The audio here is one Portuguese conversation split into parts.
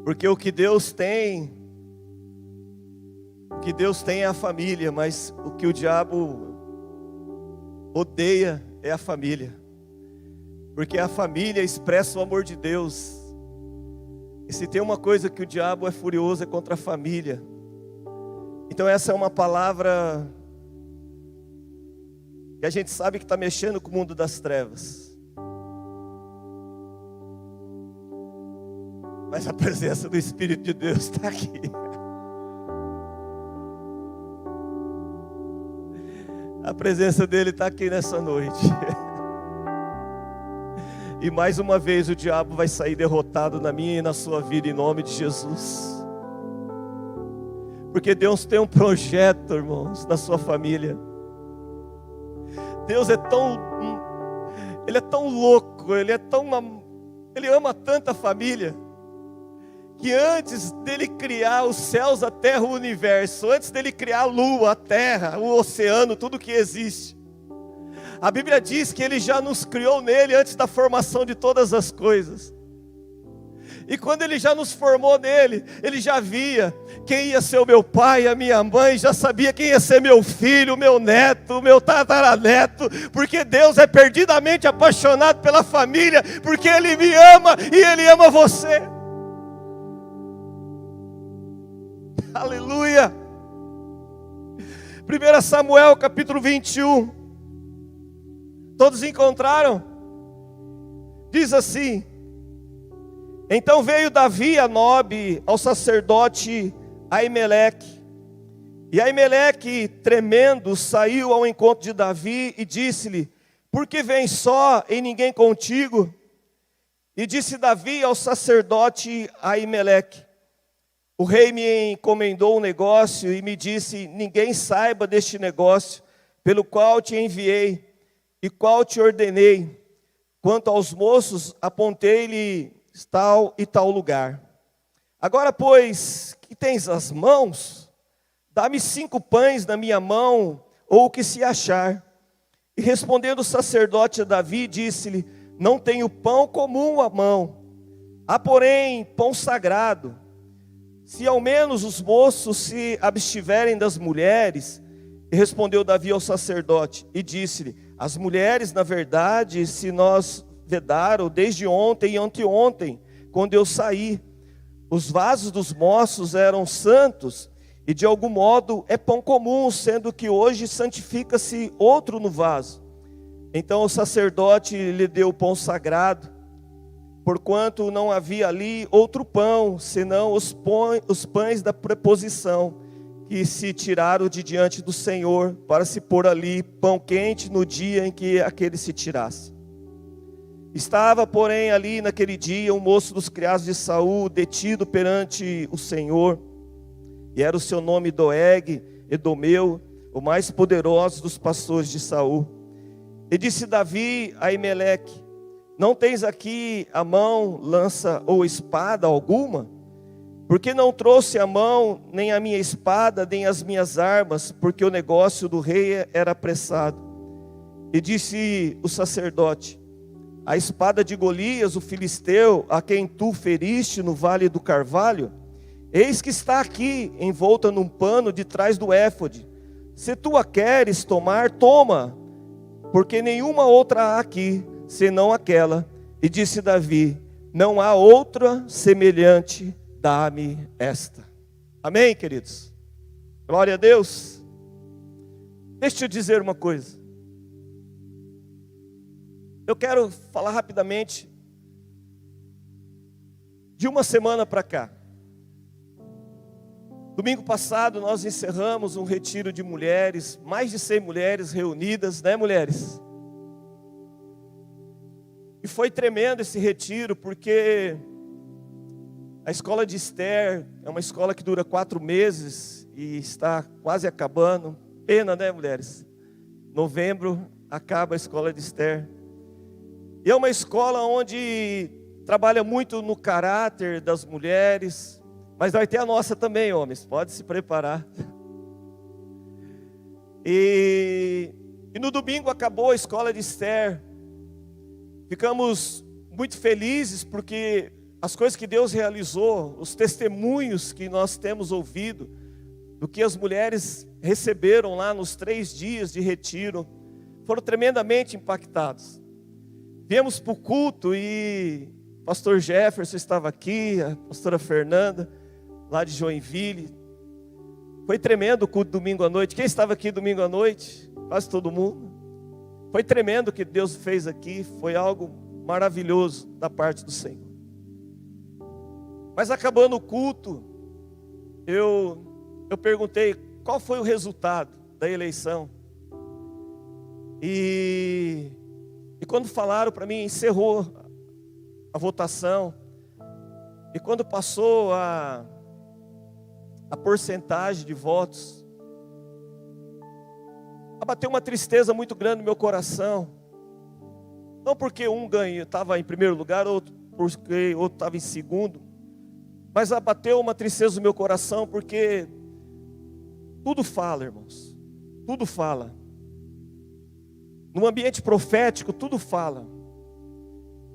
Porque o que Deus tem é a família, mas o que o diabo odeia é a família. Porque a família expressa o amor de Deus. E se tem uma coisa que o diabo é furioso é contra a família. Então essa é uma palavra que a gente sabe que está mexendo com o mundo das trevas. Mas a presença do Espírito de Deus está aqui. A presença dele está aqui nessa noite. E mais uma vez o diabo vai sair derrotado na minha e na sua vida, em nome de Jesus. Porque Deus tem um projeto, irmãos, na sua família. Deus Ele é tão louco, Ele ama tanto a família, que antes dele criar os céus, a terra, o universo, antes dele criar a lua, a terra, o oceano, tudo que existe, a Bíblia diz que Ele já nos criou nele antes da formação de todas as coisas. E quando Ele já nos formou nele, Ele já via quem ia ser o meu pai, a minha mãe, já sabia quem ia ser meu filho, meu neto, meu tataraneto, porque Deus é perdidamente apaixonado pela família, porque Ele me ama e Ele ama você. Aleluia. 1 Samuel capítulo 21. Todos encontraram? Diz assim: então veio Davi a Nobe, ao sacerdote Aimeleque. E Aimeleque, tremendo, saiu ao encontro de Davi e disse-lhe: por que vens só e ninguém contigo? E disse Davi ao sacerdote Aimeleque: o rei me encomendou um negócio e me disse: ninguém saiba deste negócio, pelo qual te enviei e qual te ordenei. Quanto aos moços, apontei-lhe tal e tal lugar. Agora, pois, que tens as mãos, dá-me 5 pães na minha mão, ou o que se achar. E respondendo o sacerdote a Davi, disse-lhe: não tenho pão comum à mão, há porém pão sagrado. Se ao menos os moços se abstiverem das mulheres. E respondeu Davi ao sacerdote e disse-lhe: as mulheres, na verdade, se nós vedaram desde ontem e anteontem, quando eu saí. Os vasos dos moços eram santos, e de algum modo é pão comum, sendo que hoje santifica-se outro no vaso. Então o sacerdote lhe deu o pão sagrado, porquanto não havia ali outro pão, senão os pães da preposição, que se tiraram de diante do Senhor, para se pôr ali pão quente no dia em que aquele se tirasse. Estava, porém, ali naquele dia um moço dos criados de Saul, detido perante o Senhor, e era o seu nome Doeg, Edomeu, o mais poderoso dos pastores de Saul. E disse Davi a Aimeleque: não tens aqui a mão, lança ou espada alguma? Porque não trouxe a mão, nem a minha espada, nem as minhas armas, porque o negócio do rei era apressado. E disse o sacerdote: a espada de Golias, o filisteu, a quem tu feriste no vale do Carvalho, eis que está aqui, envolta num pano de trás do éfode. Se tu a queres tomar, toma, porque nenhuma outra há aqui, senão aquela. E disse Davi: não há outra semelhante, dá-me esta. Amém, queridos? Glória a Deus. Deixa eu dizer uma coisa. Eu quero falar rapidamente de uma semana para cá. Domingo passado nós encerramos um retiro de mulheres, mais de 100 mulheres reunidas, né, mulheres? E foi tremendo esse retiro, porque a escola de Esther é uma escola que dura 4 meses e está quase acabando. Pena, né, mulheres? Novembro acaba a escola de Esther. E é uma escola onde trabalha muito no caráter das mulheres, mas vai ter a nossa também, homens, pode se preparar. E no domingo acabou a escola de Esther. Ficamos muito felizes porque as coisas que Deus realizou, os testemunhos que nós temos ouvido, do que as mulheres receberam lá nos 3 dias de retiro, foram tremendamente impactados. Viemos para o culto e o pastor Jefferson estava aqui, a pastora Fernanda, lá de Joinville. Foi tremendo o culto domingo à noite. Quem estava aqui domingo à noite? Quase todo mundo. Foi tremendo o que Deus fez aqui, foi algo maravilhoso da parte do Senhor. Mas acabando o culto, eu perguntei qual foi o resultado da eleição. E quando falaram para mim, encerrou a votação. E quando passou a porcentagem de votos, abateu uma tristeza muito grande no meu coração. Não porque um estava em primeiro lugar, outro porque outro estava em segundo, mas abateu uma tristeza no meu coração, porque tudo fala, irmãos, tudo fala. No ambiente profético, tudo fala.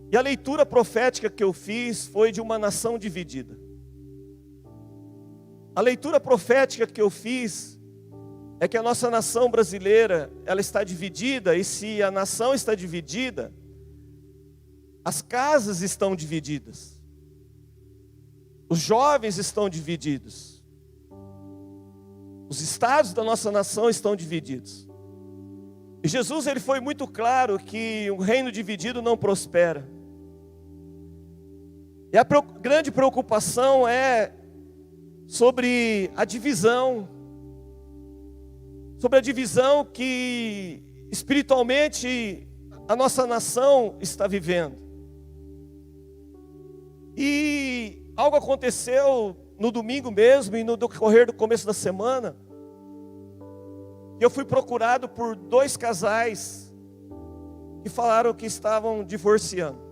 E a leitura profética que eu fiz foi de uma nação dividida. A leitura profética que eu fiz é que a nossa nação brasileira, ela está dividida, e se a nação está dividida, as casas estão divididas. Os jovens estão divididos. Os estados da nossa nação estão divididos. E Jesus, ele foi muito claro que um reino dividido não prospera. E a grande preocupação é sobre a divisão que espiritualmente a nossa nação está vivendo. E algo aconteceu no domingo mesmo e no decorrer do começo da semana. Eu fui procurado por 2 casais que falaram que estavam divorciando.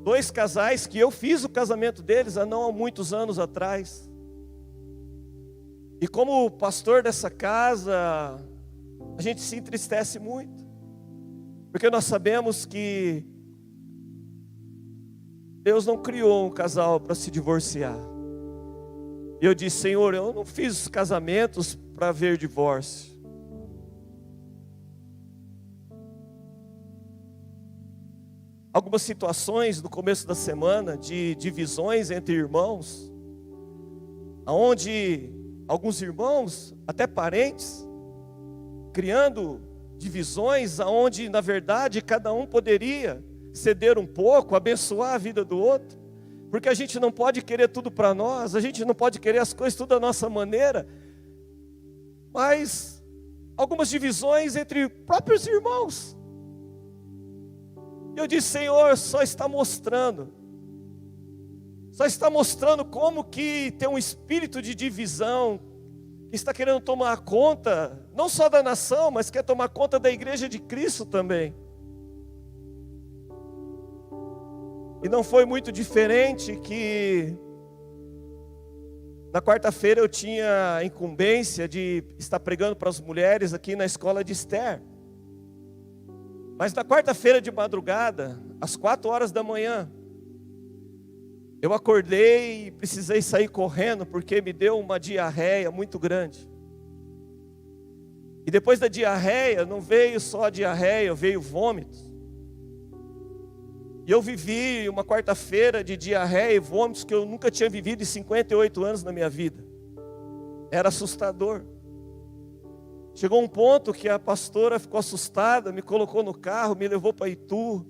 2 casais que eu fiz o casamento deles há não há muitos anos atrás. E como pastor dessa casa, a gente se entristece muito, porque nós sabemos que Deus não criou um casal para se divorciar. E eu disse: Senhor, eu não fiz casamentos para ver divórcio. Algumas situações no começo da semana de divisões entre irmãos, onde alguns irmãos, até parentes, criando divisões, onde na verdade cada um poderia ceder um pouco, abençoar a vida do outro, porque a gente não pode querer tudo para nós, a gente não pode querer as coisas tudo da nossa maneira, mas algumas divisões entre próprios irmãos. Eu disse: Senhor, só está mostrando como que tem um espírito de divisão que está querendo tomar conta, não só da nação, mas quer tomar conta da igreja de Cristo também. E não foi muito diferente que na quarta-feira eu tinha a incumbência de estar pregando para as mulheres aqui na escola de Esther. Mas na quarta-feira de madrugada, às 4 horas da manhã, eu acordei e precisei sair correndo porque me deu uma diarreia muito grande. E depois da diarreia, não veio só a diarreia, veio vômitos. E eu vivi uma quarta-feira de diarreia e vômitos que eu nunca tinha vivido em 58 anos na minha vida. Era assustador. Chegou um ponto que a pastora ficou assustada, me colocou no carro, me levou para Itu,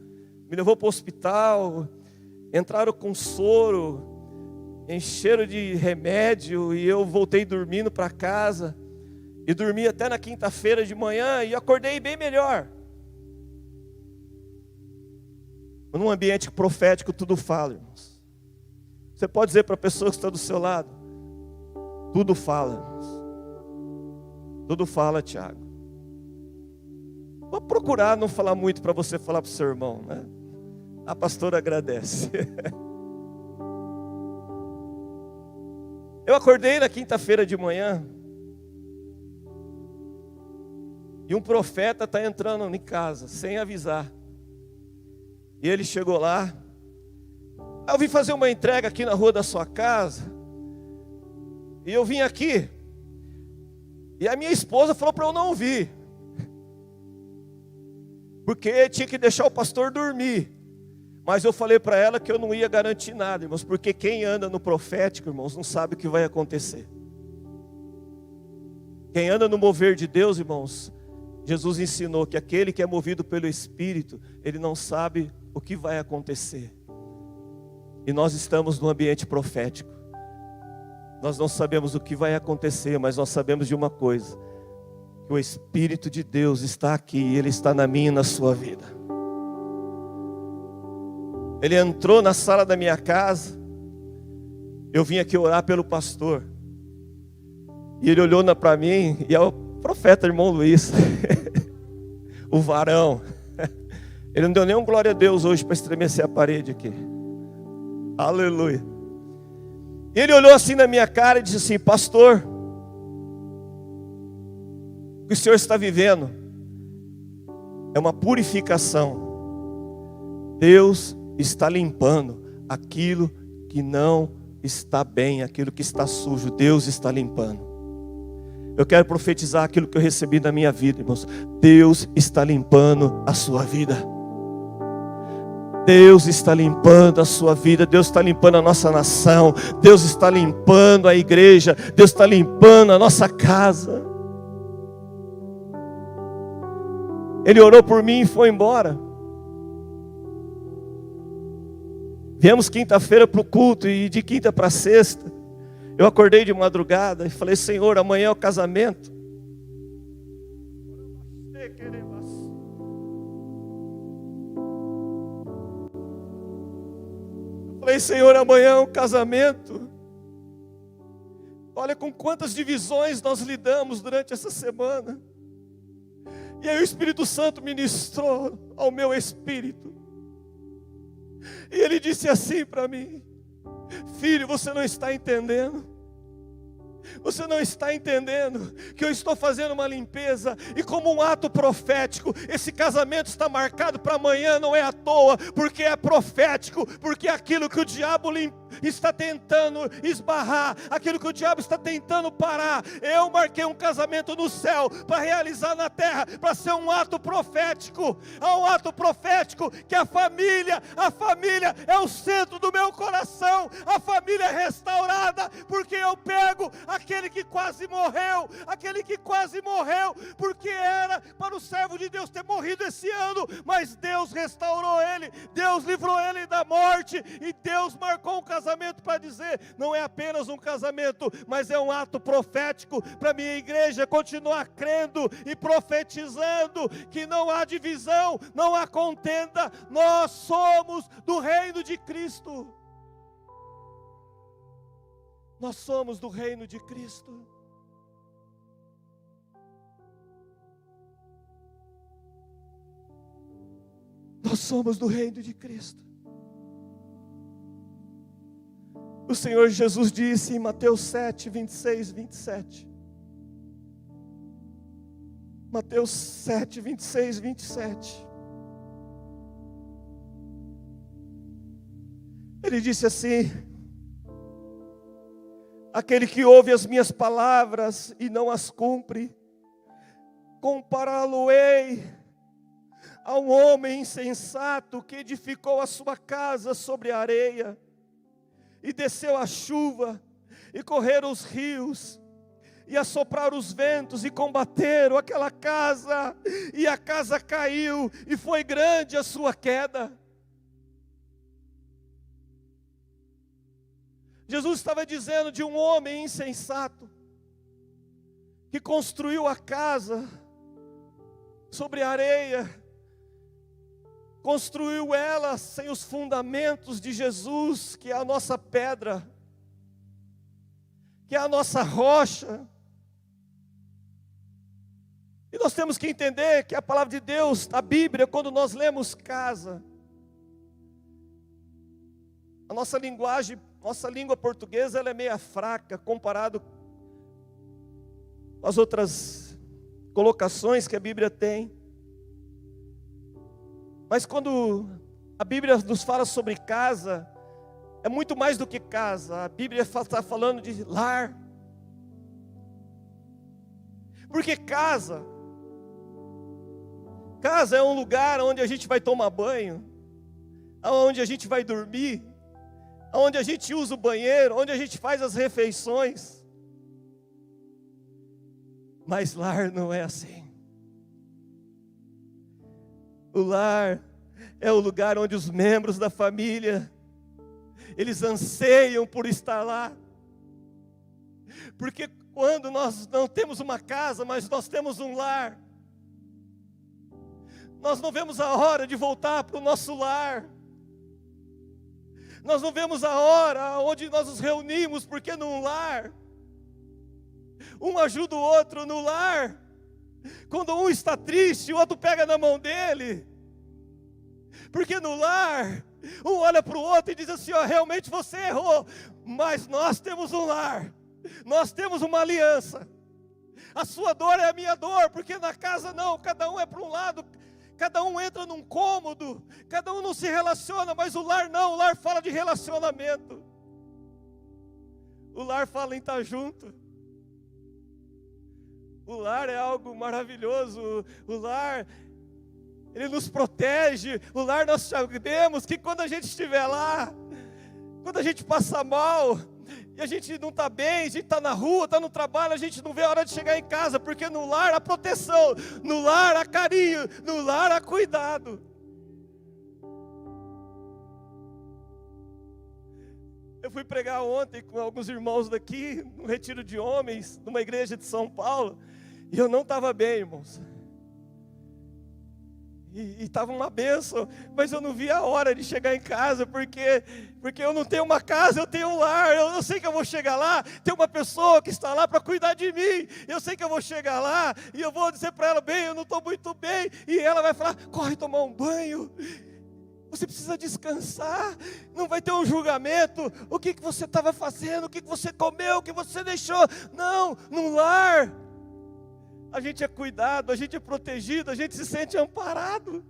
me levou para o hospital. Entraram com soro, encheram de remédio, e eu voltei dormindo para casa. E dormi até na quinta-feira de manhã e acordei bem melhor. Num ambiente profético tudo fala, irmãos. Você pode dizer para a pessoa que está do seu lado: tudo fala, irmãos. Tudo fala, Tiago. Vou procurar não falar muito para você falar para o seu irmão, né? A pastora agradece. Eu acordei na quinta-feira de manhã e um profeta está entrando em casa sem avisar. E ele chegou lá Eu vim fazer uma entrega aqui na rua da sua casa. E eu vim aqui. E a minha esposa falou para eu não vir. Porque tinha que deixar o pastor dormir. Mas eu falei para ela que eu não ia garantir nada, irmãos. Porque quem anda no profético, irmãos, não sabe o que vai acontecer. Quem anda no mover de Deus, irmãos, Jesus ensinou que aquele que é movido pelo Espírito, ele não sabe o que vai acontecer. E nós estamos no ambiente profético. Nós não sabemos o que vai acontecer, mas nós sabemos de uma coisa: que o Espírito de Deus está aqui, e Ele está na minha e na sua vida. Ele entrou na sala da minha casa. Eu vim aqui orar pelo pastor. E ele olhou para mim, e é o profeta irmão Luiz, o varão. Ele não deu nem um glória a Deus hoje para estremecer a parede aqui. Aleluia. E ele olhou assim na minha cara e disse assim: pastor, o que o senhor está vivendo é uma purificação. Deus está limpando aquilo que não está bem, aquilo que está sujo. Deus está limpando. Eu quero profetizar aquilo que eu recebi na minha vida, irmãos. Deus está limpando a sua vida. Deus está limpando a sua vida. Deus está limpando a nossa nação. Deus está limpando a igreja. Deus está limpando a nossa casa. Ele orou por mim e foi embora. Viemos quinta-feira para o culto, e de quinta para sexta eu acordei de madrugada e falei: Senhor, amanhã é o casamento. Eu falei: Senhor, amanhã é um casamento. Olha com quantas divisões nós lidamos durante essa semana. E aí o Espírito Santo ministrou ao meu espírito. E ele disse assim para mim: filho, você não está entendendo. Você não está entendendo que eu estou fazendo uma limpeza, e como um ato profético, esse casamento está marcado para amanhã, não é à toa, porque é profético, porque aquilo que o diabo está tentando esbarrar, aquilo que o diabo está tentando parar, eu marquei um casamento no céu para realizar na terra, para ser um ato profético. Há um ato profético que a família é o centro do meu coração, a família é restaurada, porque eu pego aquele que quase morreu, porque era para o servo de Deus ter morrido esse ano, mas Deus restaurou ele, Deus livrou ele da morte, e Deus marcou um casamento para dizer: não é apenas um casamento, mas é um ato profético para minha igreja continuar crendo e profetizando que não há divisão, não há contenda. Nós somos do reino de Cristo. Nós somos do reino de Cristo. Nós somos do reino de Cristo. O Senhor Jesus disse em Mateus 7, 26, 27. Mateus 7, 26, 27. Ele disse assim: aquele que ouve as minhas palavras e não as cumpre, compará-lo-ei a um homem insensato que edificou a sua casa sobre a areia, e desceu a chuva, e correram os rios, e assopraram os ventos, e combateram aquela casa, e a casa caiu, e foi grande a sua queda. Jesus estava dizendo de um homem insensato, que construiu a casa sobre a areia, construiu ela sem os fundamentos de Jesus, que é a nossa pedra, que é a nossa rocha. E nós temos que entender que a palavra de Deus, a Bíblia, quando nós lemos casa, a nossa linguagem, nossa língua portuguesa, ela é meia fraca comparado com as outras colocações que a Bíblia tem. Mas quando a Bíblia nos fala sobre casa, é muito mais do que casa. A Bíblia está falando de lar. Porque casa é um lugar onde a gente vai tomar banho, onde a gente vai dormir, onde a gente usa o banheiro, onde a gente faz as refeições. Mas lar não é assim. O lar é o lugar onde os membros da família, eles anseiam por estar lá. Porque quando nós não temos uma casa, mas nós temos um lar, nós não vemos a hora de voltar para o nosso lar. Nós não vemos a hora onde nós nos reunimos, porque num lar, um ajuda o outro no lar. Quando um está triste, o outro pega na mão dele. Porque no lar, um olha para o outro e diz assim, ó, realmente você errou, mas nós temos um lar, nós temos uma aliança. A sua dor é a minha dor, porque na casa não, cada um é para um lado, cada um entra num cômodo, cada um não se relaciona, mas o lar não, o lar fala de relacionamento. O lar fala em estar junto. O lar é algo maravilhoso. O lar, ele nos protege. O lar, nós sabemos que quando a gente estiver lá, quando a gente passa mal, e a gente não está bem, a gente está na rua, está no trabalho, a gente não vê a hora de chegar em casa, porque no lar há proteção, no lar há carinho, no lar há cuidado. Eu fui pregar ontem com alguns irmãos daqui, no retiro de homens, numa igreja de São Paulo, e eu não estava bem, irmãos. E estava uma bênção, mas eu não vi a hora de chegar em casa, porque eu não tenho uma casa, eu tenho um lar. Eu sei que eu vou chegar lá, tem uma pessoa que está lá para cuidar de mim. Eu sei que eu vou chegar lá e eu vou dizer para ela, bem, eu não estou muito bem, e ela vai falar, corre tomar um banho. Você precisa descansar, não vai ter um julgamento. O que você estava fazendo, o que você comeu, o que você deixou. Não, no lar a gente é cuidado, a gente é protegido, a gente se sente amparado.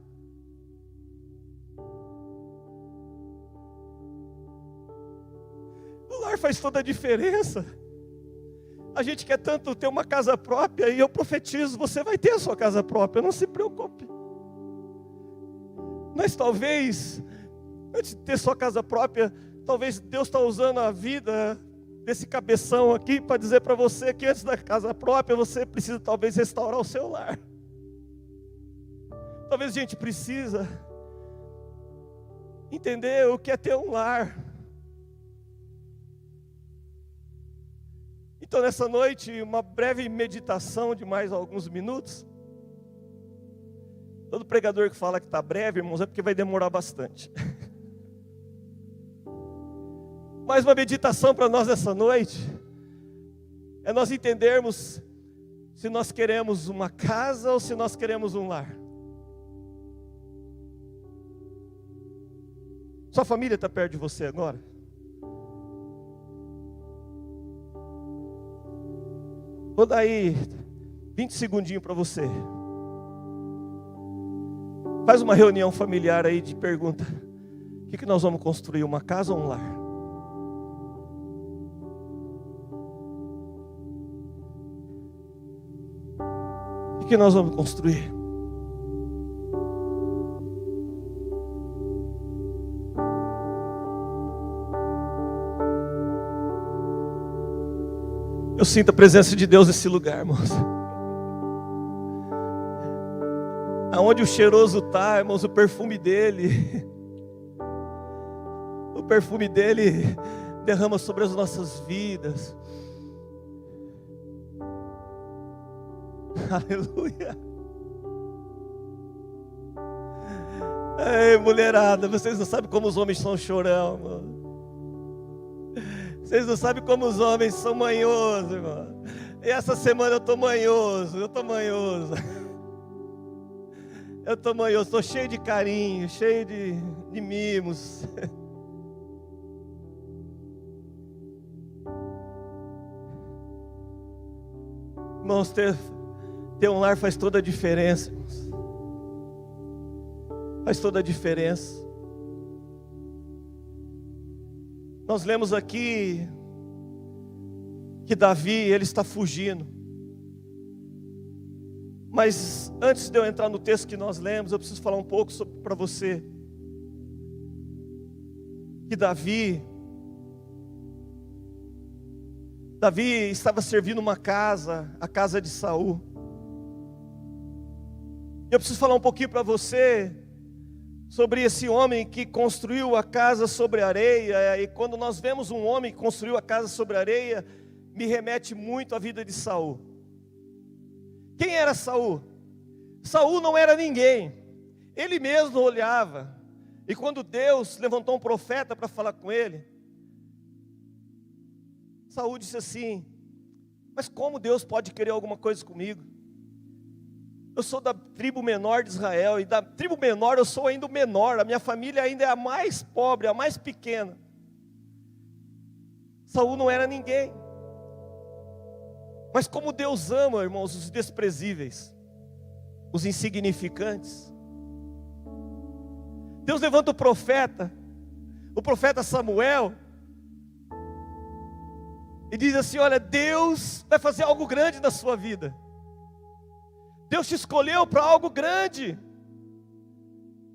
O lar faz toda a diferença. A gente quer tanto ter uma casa própria, e eu profetizo, você vai ter a sua casa própria, não se preocupe. Mas talvez, antes de ter sua casa própria, talvez Deus está usando a vida desse cabeção aqui para dizer para você que antes da casa própria, você precisa talvez restaurar o seu lar. Talvez a gente precisa entender o que é ter um lar. Então nessa noite, uma breve meditação de mais alguns minutos. Todo pregador que fala que está breve, irmãos, é porque vai demorar bastante. Mais uma meditação para nós essa noite é nós entendermos se nós queremos uma casa ou se nós queremos um lar. Sua família está perto de você agora? Vou dar aí 20 segundinhos para você. Faz uma reunião familiar aí de pergunta. O que nós vamos construir, uma casa ou um lar? O que nós vamos construir? Eu sinto a presença de Deus nesse lugar, irmãos. Aonde o cheiroso está, irmãos, o perfume dele derrama sobre as nossas vidas. Aleluia. Ei, mulherada, vocês não sabem como os homens são chorão, mano. Vocês não sabem como os homens são manhosos, irmão. E essa semana eu tô manhoso. Estou cheio de carinho, cheio de mimos. Irmãos, ter um lar faz toda a diferença, irmãos. Faz toda a diferença. Nós lemos aqui que Davi, ele está fugindo. Mas antes de eu entrar no texto que nós lemos, eu preciso falar um pouco para você. Que Davi estava servindo uma casa, a casa de Saul. Eu preciso falar um pouquinho para você sobre esse homem que construiu a casa sobre areia. E quando nós vemos um homem que construiu a casa sobre areia, me remete muito à vida de Saul. Quem era Saul? Saul não era ninguém. Ele mesmo olhava. E quando Deus levantou um profeta para falar com ele, Saul disse assim: mas como Deus pode querer alguma coisa comigo? Eu sou da tribo menor de Israel, e da tribo menor eu sou ainda o menor, a minha família ainda é a mais pobre, a mais pequena. Saul não era ninguém. Mas como Deus ama, irmãos, os desprezíveis, os insignificantes. Deus levanta o profeta Samuel, e diz assim: olha, Deus vai fazer algo grande na sua vida. Deus te escolheu para algo grande.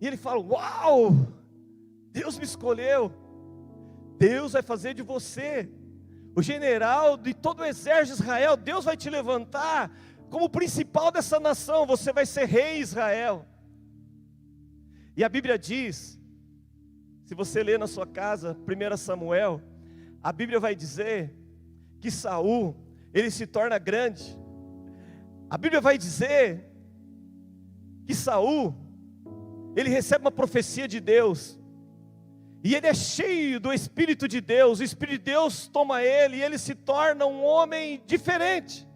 E ele fala: uau, Deus me escolheu. Deus vai fazer de você o general de todo o exército de Israel. Deus vai te levantar como principal dessa nação. Você vai ser rei em Israel. E a Bíblia diz, se você ler na sua casa 1 Samuel, a Bíblia vai dizer que Saul, ele se torna grande. A Bíblia vai dizer que Saul, ele recebe uma profecia de Deus, e ele é cheio do Espírito de Deus. O Espírito de Deus toma ele, e ele se torna um homem diferente.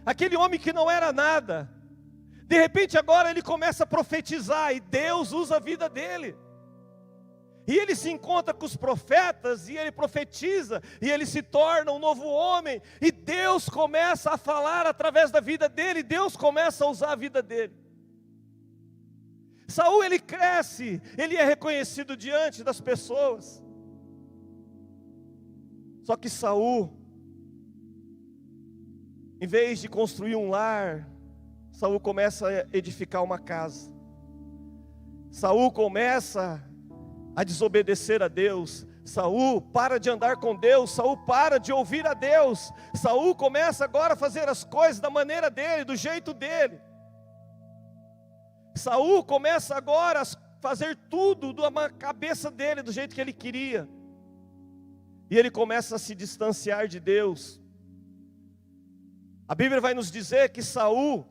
Aquele homem que não era nada, de repente agora ele começa a profetizar, e Deus usa a vida dele. E ele se encontra com os profetas, e ele profetiza, e ele se torna um novo homem, e Deus começa a falar através da vida dele, Deus começa a usar a vida dele. Saul, ele cresce, ele é reconhecido diante das pessoas. Só que Saul, em vez de construir um lar, Saul começa a edificar uma casa. Saul começa a desobedecer a Deus. Saul para de andar com Deus. Saul para de ouvir a Deus. Saul começa agora a fazer as coisas da maneira dele, do jeito dele. Saul começa agora a fazer tudo da cabeça dele, do jeito que ele queria. E ele começa a se distanciar de Deus. A Bíblia vai nos dizer que Saul,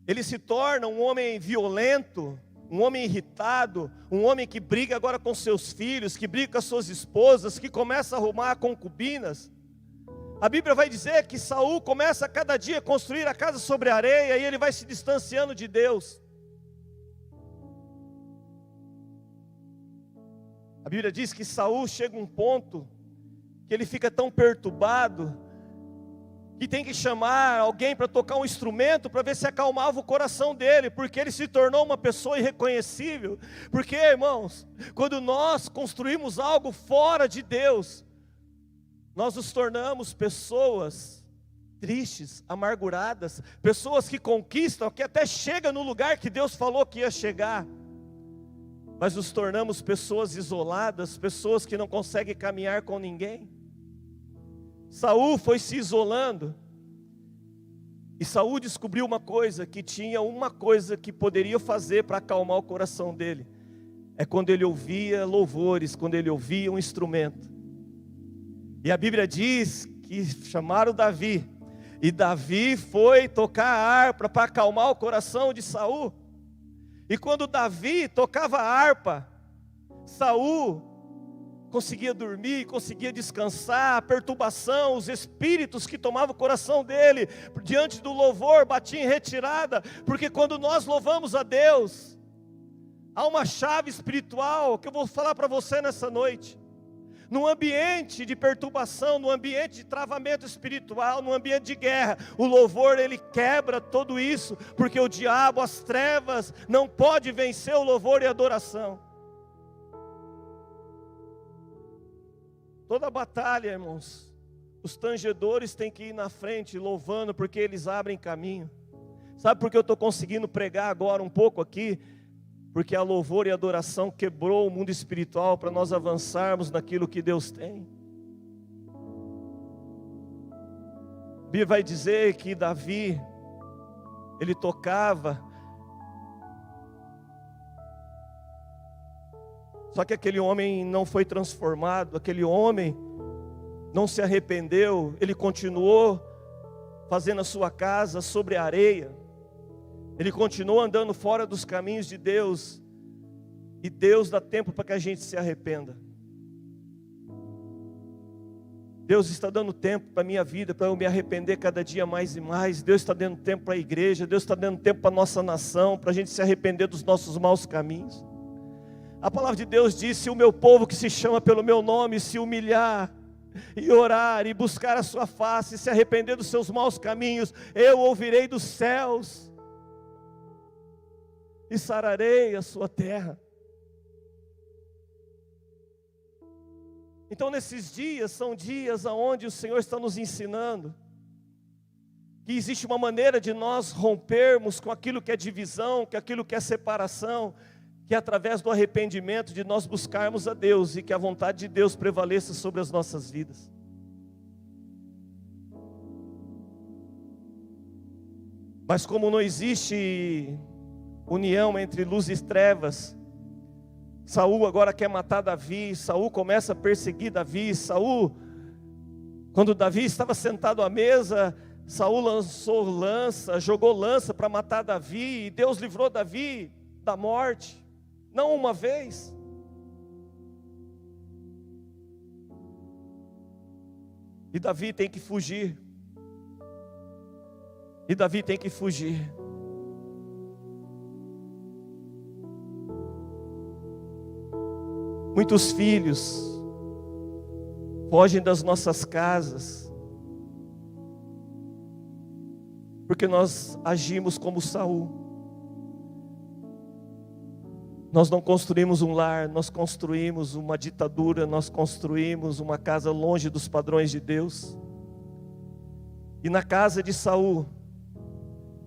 ele se torna um homem violento, um homem irritado, um homem que briga agora com seus filhos, que briga com as suas esposas, que começa a arrumar concubinas. A Bíblia vai dizer que Saul começa a cada dia a construir a casa sobre a areia, e ele vai se distanciando de Deus. A Bíblia diz que Saul chega a um ponto que ele fica tão perturbado que tem que chamar alguém para tocar um instrumento para ver se acalmava o coração dele, porque ele se tornou uma pessoa irreconhecível. Porque, irmãos, quando nós construímos algo fora de Deus, nós nos tornamos pessoas tristes, amarguradas, pessoas que conquistam, que até chegam no lugar que Deus falou que ia chegar, mas nos tornamos pessoas isoladas, pessoas que não conseguem caminhar com ninguém. Saul foi se isolando, e Saul descobriu uma coisa, que tinha uma coisa que poderia fazer para acalmar o coração dele, é quando ele ouvia louvores, quando ele ouvia um instrumento. E a Bíblia diz que chamaram Davi, e Davi foi tocar a harpa para acalmar o coração de Saul. E quando Davi tocava a harpa, Saul conseguia dormir, conseguia descansar. A perturbação, os espíritos que tomavam o coração dele, diante do louvor, batiam em retirada. Porque quando nós louvamos a Deus, há uma chave espiritual que eu vou falar para você nessa noite. Num ambiente de perturbação, num ambiente de travamento espiritual, num ambiente de guerra, o louvor, ele quebra tudo isso, porque o diabo, as trevas, não pode vencer o louvor e a adoração. Toda batalha, irmãos, os tangedores têm que ir na frente louvando, porque eles abrem caminho. Sabe por que eu estou conseguindo pregar agora um pouco aqui? Porque a louvor e a adoração quebrou o mundo espiritual para nós avançarmos naquilo que Deus tem. A Bíblia vai dizer que Davi, ele tocava, só que aquele homem não foi transformado, aquele homem não se arrependeu, ele continuou fazendo a sua casa sobre a areia, ele continuou andando fora dos caminhos de Deus, e Deus dá tempo para que a gente se arrependa. Deus está dando tempo para a minha vida, para eu me arrepender cada dia mais e mais. Deus está dando tempo para a igreja, Deus está dando tempo para a nossa nação, para a gente se arrepender dos nossos maus caminhos. A palavra de Deus diz: se o meu povo que se chama pelo meu nome se humilhar, e orar, e buscar a sua face, e se arrepender dos seus maus caminhos, eu ouvirei dos céus, e sararei a sua terra. Então nesses dias, são dias onde o Senhor está nos ensinando, que existe uma maneira de nós rompermos com aquilo que é divisão, com aquilo que é separação, que é através do arrependimento de nós buscarmos a Deus, e que a vontade de Deus prevaleça sobre as nossas vidas. Mas como não existe união entre luz e trevas, Saul agora quer matar Davi, Saul começa a perseguir Davi. Saul, quando Davi estava sentado à mesa, Saul lançou lança, jogou lança para matar Davi, e Deus livrou Davi da morte, não uma vez. E Davi tem que fugir. E Davi tem que fugir. Muitos filhos fogem das nossas casas, porque nós agimos como Saul. Nós não construímos um lar, nós construímos uma ditadura, nós construímos uma casa longe dos padrões de Deus. E na casa de Saul,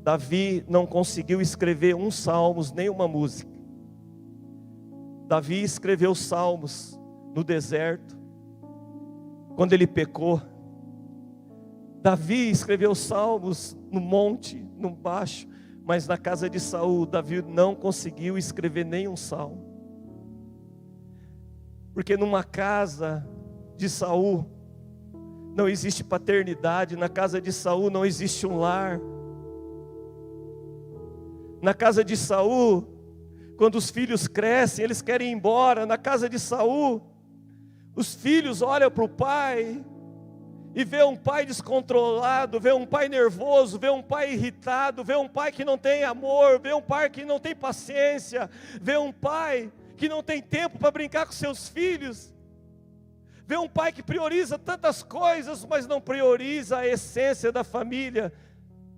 Davi não conseguiu escrever um salmos, nem uma música. Davi escreveu salmos no deserto, quando ele pecou. Davi escreveu salmos no monte, no baixo, mas na casa de Saul, Davi não conseguiu escrever nenhum salmo. Porque numa casa de Saul não existe paternidade, na casa de Saul não existe um lar. Na casa de Saul, quando os filhos crescem, eles querem ir embora. Na casa de Saul, os filhos olham para o pai e vê um pai descontrolado, vê um pai nervoso, vê um pai irritado, vê um pai que não tem amor, vê um pai que não tem paciência, vê um pai que não tem tempo para brincar com seus filhos, vê um pai que prioriza tantas coisas, mas não prioriza a essência da família,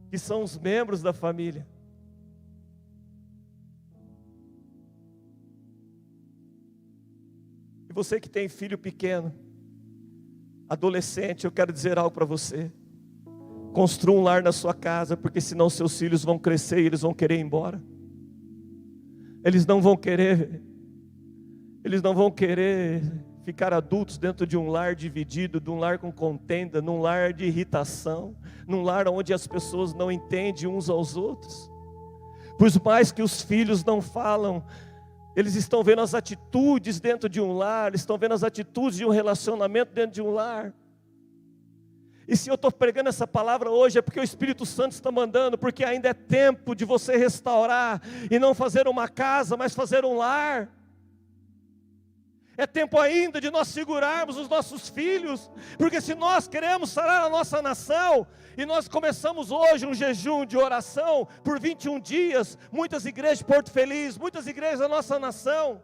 que são os membros da família. E você que tem filho pequeno, adolescente, eu quero dizer algo para você: construa um lar na sua casa, porque senão seus filhos vão crescer e eles vão querer ir embora. Eles não vão querer ficar adultos dentro de um lar dividido, de um lar com contenda, num lar de irritação, num lar onde as pessoas não entendem uns aos outros. Por mais que os filhos não falam, eles estão vendo as atitudes dentro de um lar, estão vendo as atitudes de um relacionamento dentro de um lar. E se eu estou pregando essa palavra hoje, é porque o Espírito Santo está mandando, porque ainda é tempo de você restaurar, e não fazer uma casa, mas fazer um lar. É tempo ainda de nós segurarmos os nossos filhos, porque se nós queremos sarar a nossa nação, e nós começamos hoje um jejum de oração por 21 dias, muitas igrejas de Porto Feliz, muitas igrejas da nossa nação,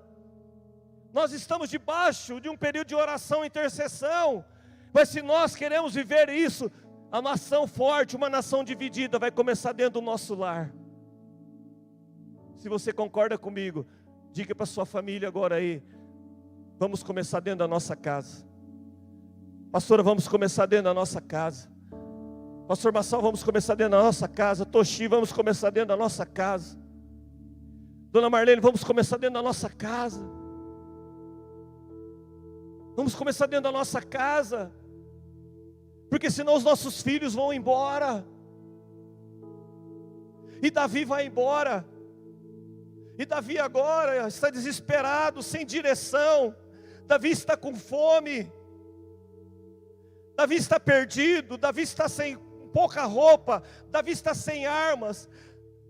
nós estamos debaixo de um período de oração e intercessão, mas se nós queremos viver isso, a nação forte, uma nação dividida, vai começar dentro do nosso lar. Se você concorda comigo, diga para sua família agora aí: vamos começar dentro da nossa casa. Pastora, vamos começar dentro da nossa casa. Pastor Massal, vamos começar dentro da nossa casa. Toshi, vamos começar dentro da nossa casa. Dona Marlene, vamos começar dentro da nossa casa. Vamos começar dentro da nossa casa. Porque senão os nossos filhos vão embora. E Davi vai embora. E Davi agora está desesperado, sem direção. Davi está com fome. Davi está perdido. Davi está sem pouca roupa. Davi está sem armas.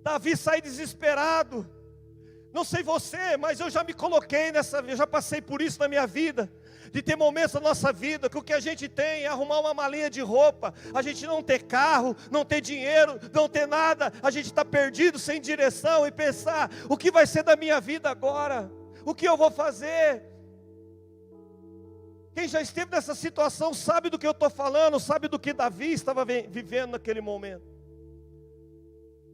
Davi sai desesperado. Não sei você, mas eu já me coloquei eu já passei por isso na minha vida. De ter momentos na nossa vida que o que a gente tem é arrumar uma malinha de roupa, a gente não ter carro, não ter dinheiro, não ter nada, a gente está perdido, sem direção, e pensar, o que vai ser da minha vida agora? O que eu vou fazer? Quem já esteve nessa situação sabe do que eu estou falando, sabe do que Davi estava vivendo naquele momento.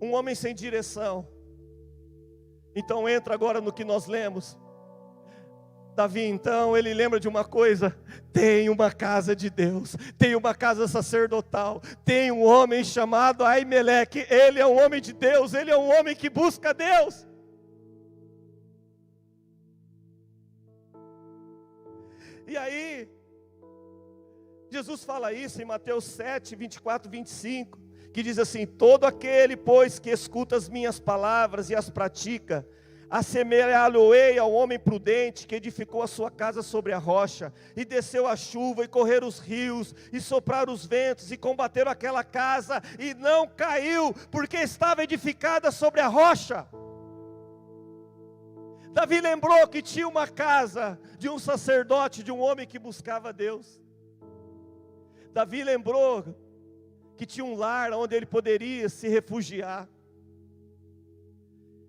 Um homem sem direção. Então entra agora no que nós lemos. Davi então, ele lembra de uma coisa: tem uma casa de Deus, tem uma casa sacerdotal, tem um homem chamado Aimeleque, ele é um homem de Deus, ele é um homem que busca Deus. E aí, Jesus fala isso em Mateus 7, 24, 25, que diz assim: todo aquele, pois, que escuta as minhas palavras e as pratica, assemelhá-lo-ei ao homem prudente que edificou a sua casa sobre a rocha, e desceu a chuva, e correram os rios, e sopraram os ventos, e combateram aquela casa, e não caiu, porque estava edificada sobre a rocha. Davi lembrou que tinha uma casa de um sacerdote, de um homem que buscava Deus. Davi lembrou que tinha um lar onde ele poderia se refugiar.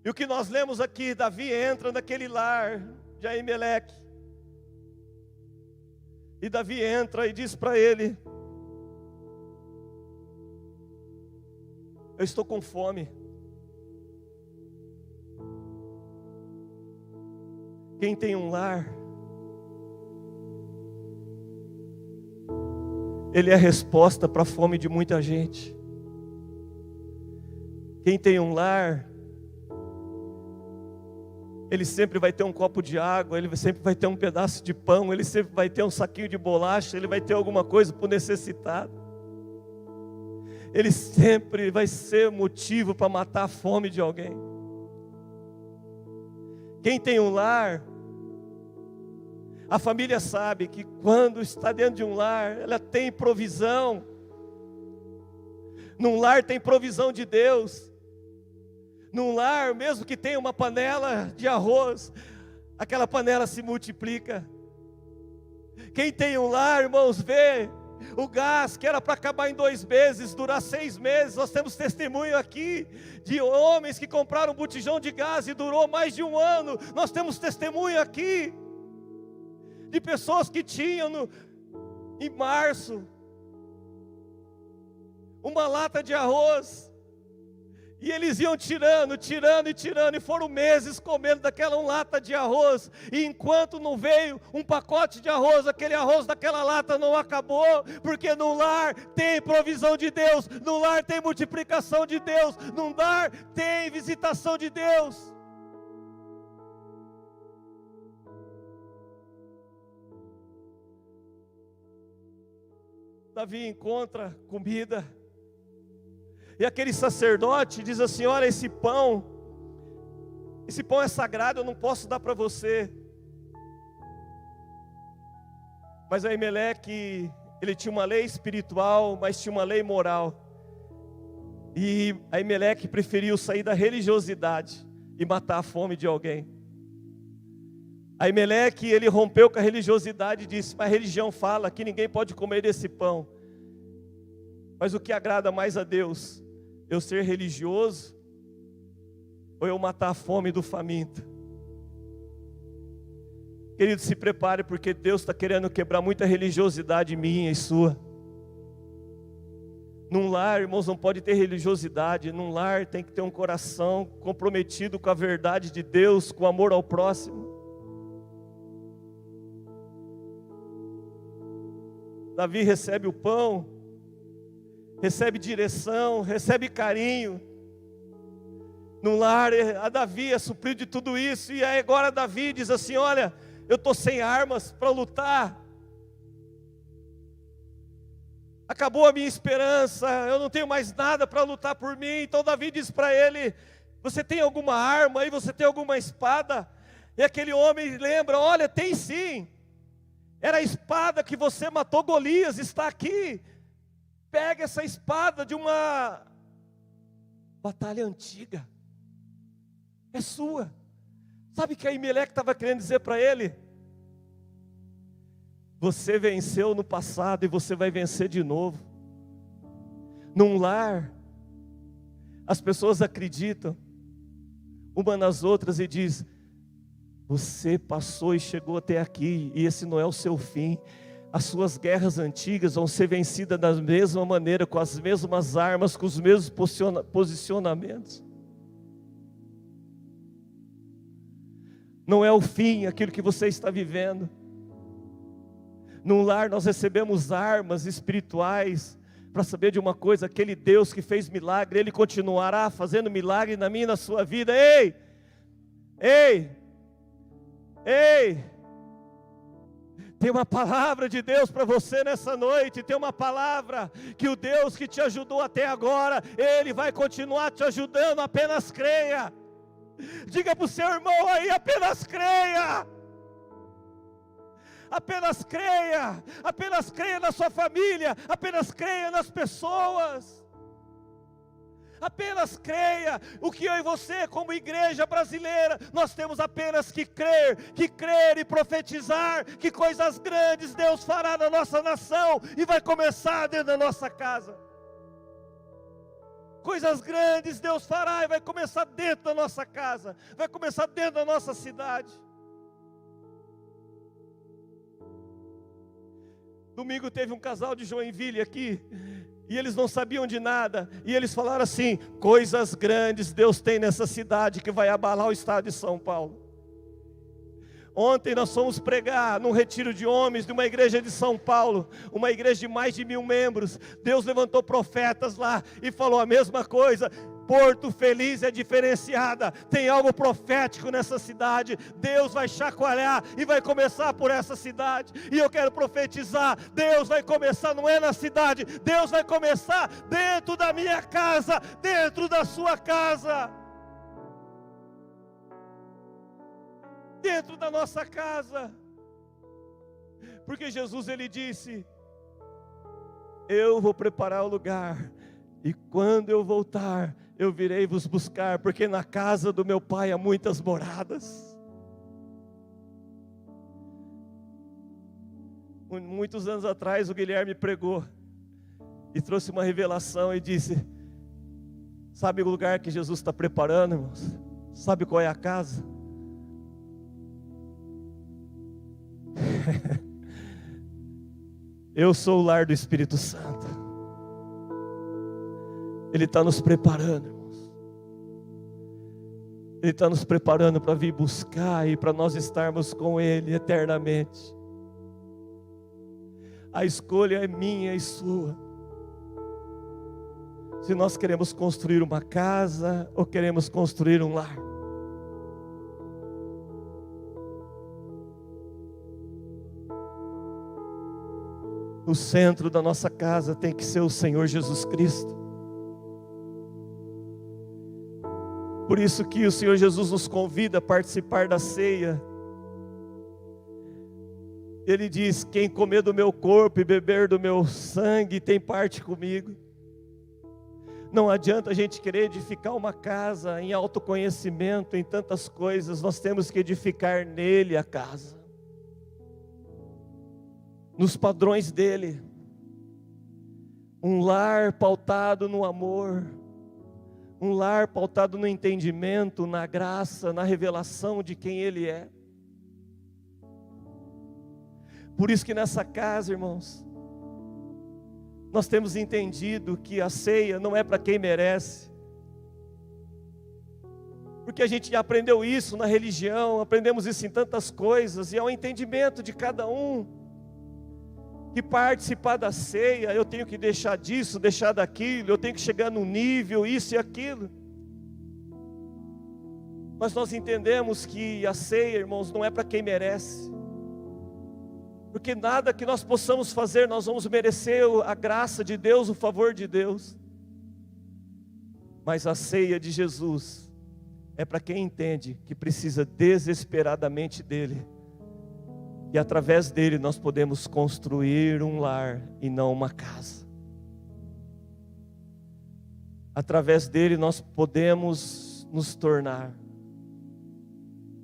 E o que nós lemos aqui, Davi entra naquele lar de Aimeleque. E Davi entra e diz para ele: eu estou com fome. Quem tem um lar, ele é a resposta para a fome de muita gente. Quem tem um lar, ele sempre vai ter um copo de água, ele sempre vai ter um pedaço de pão, ele sempre vai ter um saquinho de bolacha, ele vai ter alguma coisa para o necessitado. Ele sempre vai ser motivo para matar a fome de alguém. Quem tem um lar, a família sabe que quando está dentro de um lar, ela tem provisão. Num lar tem provisão de Deus. Num lar, mesmo que tenha uma panela de arroz, aquela panela se multiplica. Quem tem um lar, irmãos, vê o gás que era para acabar em 2 meses, durar 6 meses. Nós temos testemunho aqui de homens que compraram um botijão de gás e durou mais de 1 ano. Nós temos testemunho aqui de pessoas que tinham em março uma lata de arroz, e eles iam tirando, e foram meses comendo daquela lata de arroz, e enquanto não veio um pacote de arroz, aquele arroz daquela lata não acabou, porque no lar tem provisão de Deus, no lar tem multiplicação de Deus, no lar tem visitação de Deus. Davi encontra comida, e aquele sacerdote diz assim: olha, esse pão é sagrado, eu não posso dar para você. Mas Aimeleque, ele tinha uma lei espiritual, mas tinha uma lei moral. E Aimeleque preferiu sair da religiosidade e matar a fome de alguém. Aimeleque, ele rompeu com a religiosidade e disse: mas a religião fala que ninguém pode comer desse pão. Mas o que agrada mais a Deus? Eu ser religioso ou eu matar a fome do faminto? Querido, se prepare, porque Deus está querendo quebrar muita religiosidade minha e sua. Num lar, irmãos, não pode ter religiosidade. Num lar tem que ter um coração comprometido com a verdade de Deus, com o amor ao próximo. Davi recebe o pão, recebe direção, recebe carinho. No lar, a Davi é suprido de tudo isso. E aí agora Davi diz assim: olha, eu estou sem armas para lutar. Acabou a minha esperança, eu não tenho mais nada para lutar por mim. Então Davi diz para ele: você tem alguma arma aí? Você tem alguma espada? E aquele homem lembra: olha, tem sim. Era a espada que você matou Golias, está aqui. Pega essa espada de uma batalha antiga. É sua. Sabe o que Aimeleque estava querendo dizer para ele? Você venceu no passado e você vai vencer de novo. Num lar, as pessoas acreditam uma nas outras e diz: você passou e chegou até aqui, e esse não é o seu fim. As suas guerras antigas vão ser vencidas da mesma maneira, com as mesmas armas, com os mesmos posicionamentos. Não é o fim aquilo que você está vivendo. Num lar nós recebemos armas espirituais para saber de uma coisa: aquele Deus que fez milagre, Ele continuará fazendo milagre na minha e na sua vida. Ei! Ei! Ei! Tem uma palavra de Deus para você nessa noite. Tem uma palavra que o Deus que te ajudou até agora, Ele vai continuar te ajudando. Apenas creia. Diga para o seu irmão aí: apenas creia. Apenas creia. Apenas creia na sua família. Apenas creia nas pessoas. Apenas creia. O que eu e você, como igreja brasileira, nós temos apenas que crer e profetizar que coisas grandes Deus fará na nossa nação e vai começar dentro da nossa casa. Coisas grandes Deus fará e vai começar dentro da nossa casa, vai começar dentro da nossa cidade. Domingo teve um casal de Joinville aqui, e eles não sabiam de nada, e eles falaram assim: coisas grandes Deus tem nessa cidade que vai abalar o estado de São Paulo. Ontem nós fomos pregar num retiro de homens de uma igreja de São Paulo, uma igreja de mais de 1000 membros. Deus levantou profetas lá e falou a mesma coisa: Porto Feliz é diferenciada, tem algo profético nessa cidade. Deus vai chacoalhar e vai começar por essa cidade. E eu quero profetizar: Deus vai começar, não é na cidade, Deus vai começar dentro da minha casa, dentro da sua casa, dentro da nossa casa. Porque Jesus, Ele disse: eu vou preparar o lugar, e quando eu voltar, eu virei vos buscar, porque na casa do meu Pai há muitas moradas. Muitos anos atrás o Guilherme pregou e trouxe uma revelação e disse: sabe o lugar que Jesus está preparando, irmãos? Sabe qual é a casa? Eu sou o lar do Espírito Santo. Ele está nos preparando, irmãos. Ele está nos preparando para vir buscar e para nós estarmos com Ele eternamente. A escolha é minha e sua. Se nós queremos construir uma casa ou queremos construir um lar. O centro da nossa casa tem que ser o Senhor Jesus Cristo. Por isso que o Senhor Jesus nos convida a participar da ceia. Ele diz: quem comer do meu corpo e beber do meu sangue tem parte comigo. Não adianta a gente querer edificar uma casa em autoconhecimento, em tantas coisas. Nós temos que edificar nele a casa, nos padrões dele. Um lar pautado no amor, um lar pautado no entendimento, na graça, na revelação de quem Ele é. Por isso que nessa casa, irmãos, nós temos entendido que a ceia não é para quem merece. Porque a gente já aprendeu isso na religião, aprendemos isso em tantas coisas, e é o entendimento de cada um. que participar da ceia, eu tenho que deixar disso, deixar daquilo, eu tenho que chegar no nível, isso e aquilo. Mas nós entendemos que a ceia, irmãos, não é para quem merece. Porque nada que nós possamos fazer, nós vamos merecer a graça de Deus, o favor de Deus. Mas a ceia de Jesus é para quem entende que precisa desesperadamente dEle. E através dEle nós podemos construir um lar e não uma casa. Através dEle nós podemos nos tornar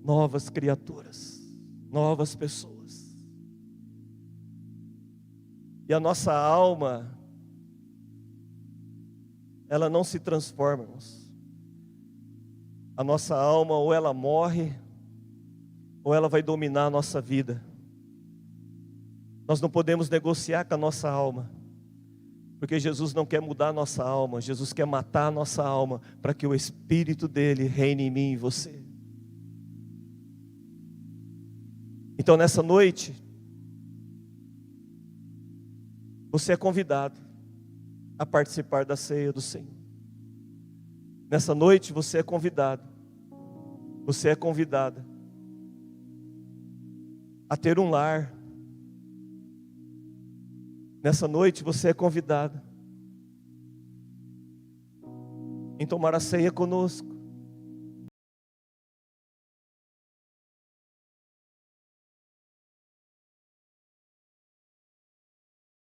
novas criaturas, novas pessoas. E a nossa alma, ela não se transforma, irmãos. A nossa alma ou ela morre, ou ela vai dominar a nossa vida. Nós não podemos negociar com a nossa alma, porque Jesus não quer mudar a nossa alma, Jesus quer matar a nossa alma, para que o Espírito dele reine em mim e em você. Então nessa noite, você é convidado a participar da ceia do Senhor. Nessa noite você é convidado, você é convidada a ter um lar. Nessa noite você é convidado em tomar a ceia conosco.